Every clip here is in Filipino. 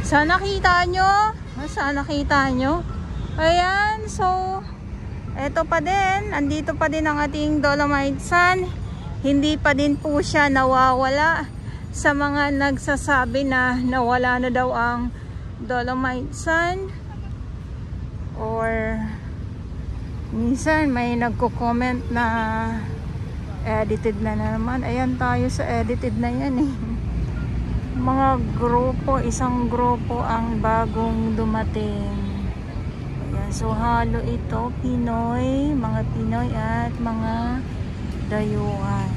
Sana kita nyo. Sana kita nyo. Ayan, so eto pa din, andito pa din ang ating Dolomite Sun. Hindi pa din po siya nawawala. Sa mga nagsasabi na nawala na daw ang Dolomite Sun, or minsan may nagko-comment na edited na naman. Ayan tayo sa edited na yan eh. Mga grupo, isang grupo ang bagong dumating. Ayan, so halo ito, Pinoy, mga Pinoy at mga dayuhan.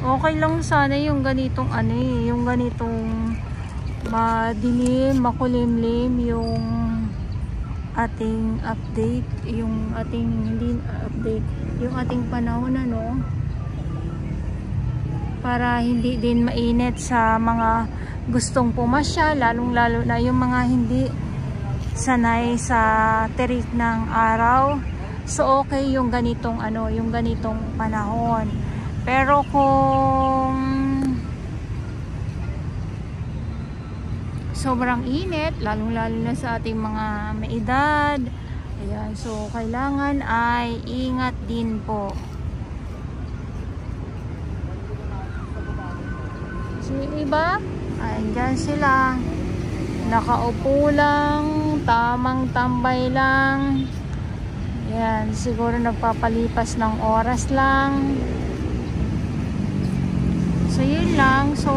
Okay lang sana yung ganitong ano eh, yung ganitong madilim, makulimlim yung ating update, yung ating hindi update, yung ating panahon ano, para hindi din mainit sa mga gustong pumasya, lalong lalo na yung mga hindi sanay sa terik ng araw. So okay yung ganitong ano, yung ganitong panahon. Pero kung sobrang init, lalong lalo na sa ating mga may edad, ayan, so kailangan ay ingat din po. So yung iba, andyan sila, nakaupo lang, tamang tambay lang. Ayan, siguro nagpapalipas ng oras lang. So yun lang, so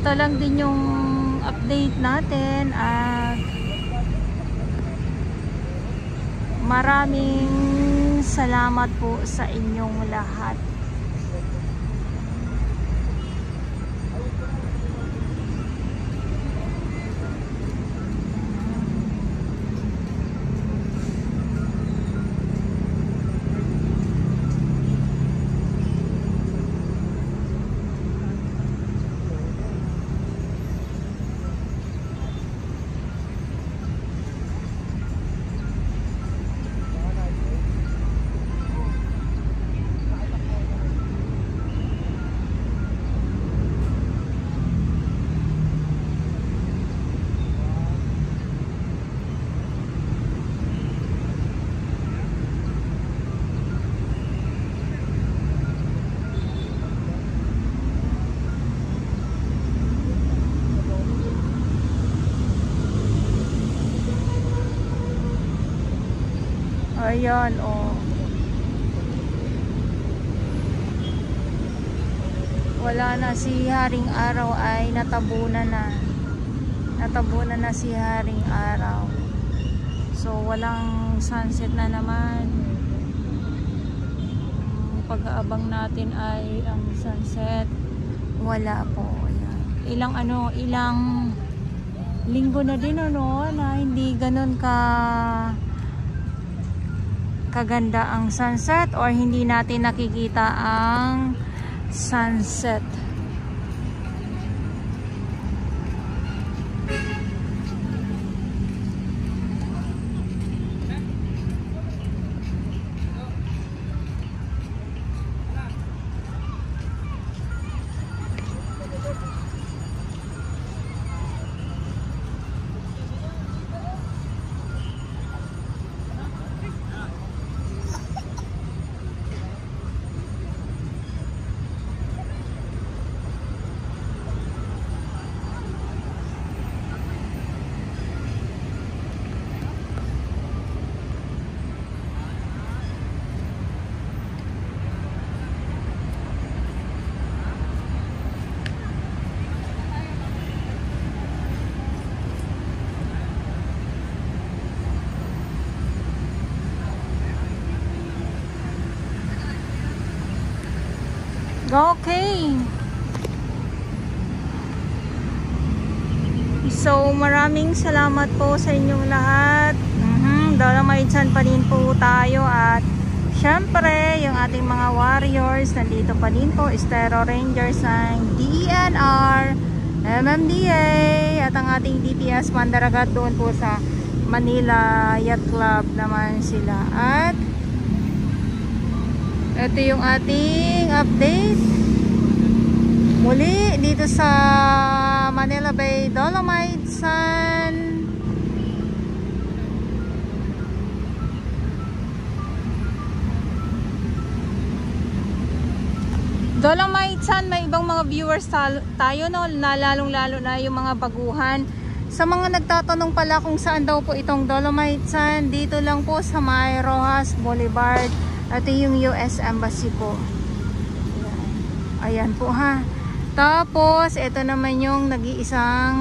ito lang din yung update natin at maraming salamat po sa inyong lahat. Ayan, oh. Wala na, si Haring Araw ay natabunan na. Natabunan na si Haring Araw. So, walang sunset na naman. Pag-aabang natin ay ang sunset. Wala po. Ayan. Ilang linggo na din ano, na hindi ganun kaganda ang sunset, or hindi natin nakikita ang sunset. Okay. So maraming salamat po sa inyong lahat. Dolomite Sun pa din po tayo, at syempre yung ating mga warriors nandito pa din po, Estero Rangers ng DNR, MMDA, at ang ating DPS Mandaragat doon po sa Manila Yacht Club naman sila. At ito yung ating update muli dito sa Manila Bay Dolomite Sun. Dolomite Sun, may ibang mga viewers tayo, no, na lalong lalo na yung mga baguhan. Sa mga nagtatanong pala kung saan daw po itong Dolomite Sun, dito lang po sa May Rojas Boulevard. Ito yung US Embassy po. Ayan po ha. Tapos ito naman yung nag-iisang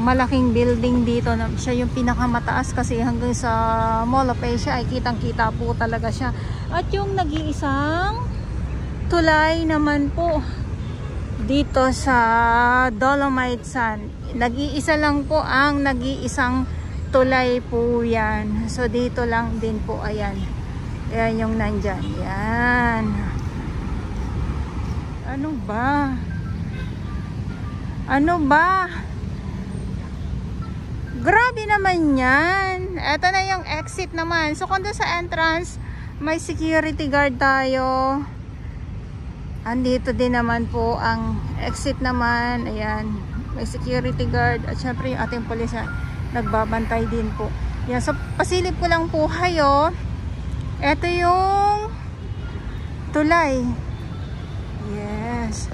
malaking building dito. Siya yung pinakamataas kasi hanggang sa Mall of Asia ay kitang kita po talaga siya. At yung nag-iisang tulay naman po dito sa Dolomite Sun, nag-iisa lang po ang nag-iisang tulay po yan. So dito lang din po, ayan. Ayan yung nandyan. Yan. Ano ba? Ano ba? Grabe naman yan. Ito na yung exit naman. So kung doon sa entrance may security guard tayo, andito din naman po ang exit naman. Ayan, may security guard, at syempre yung ating pulis nagbabantay din po. Yan, so pasilip ko lang po kayo. Ito yung tulay. Yes.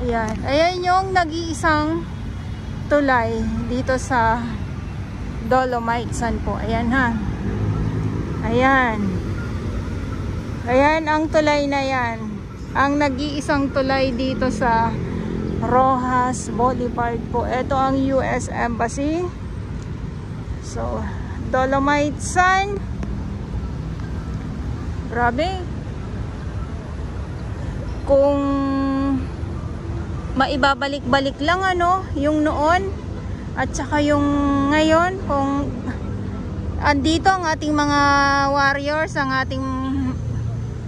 Ayan, ayan yung nag-iisang tulay dito sa Dolomite Sun po. Ayan ha. Ayan. Ayan ang tulay na yan. Ang nag-iisang tulay dito sa Rojas Boulevard po. Ito ang US Embassy. So, Dolomite Sun. Grabe. Kung maibabalik-balik lang ano, yung noon at saka yung ngayon, kung andito ang ating mga warriors, ang ating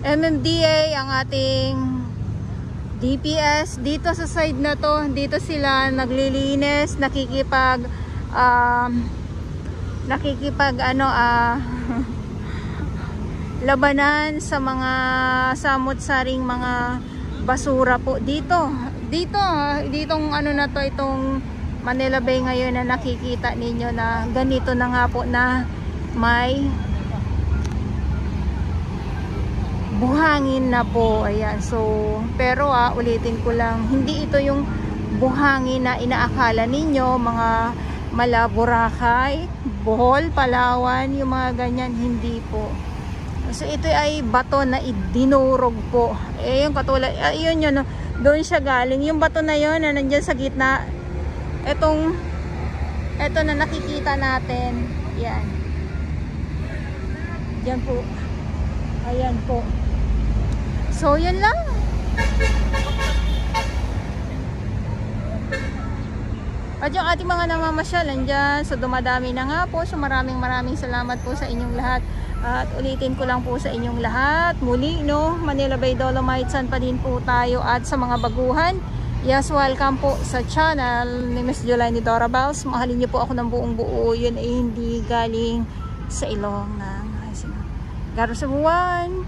MMDA, ang ating DPS dito sa side na to, dito sila naglilinis, nakikipag labanan sa mga samot-saring mga basura po ditong ano na to, itong Manila Bay ngayon na nakikita ninyo na ganito na nga po na may buhangin na po. Ayan, so pero ulitin ko lang, hindi ito yung buhangin na inaakala ninyo, mga mala Boracay, Bohol, Palawan, yung mga ganyan, hindi po. So ito ay bato na idinurog po. Yung katulad, ayun yun, doon siya galing. Yung bato na yun na nandyan sa gitna, eto na nakikita natin. Yan. Yan po. Ayan po. So yun lang. At yung ating mga namamasyal nandyan, so dumadami na nga po. So maraming salamat po sa inyong lahat. At ulitin ko lang po sa inyong lahat muli, no, Manila Bay Dolomite Sun pa din po tayo. At sa mga baguhan, yes, welcome po sa channel ni Miss Jolani Dora Bells. Mahalin niyo po ako ng buong buo. Yun ay hindi galing sa ilong ng God sa buwan.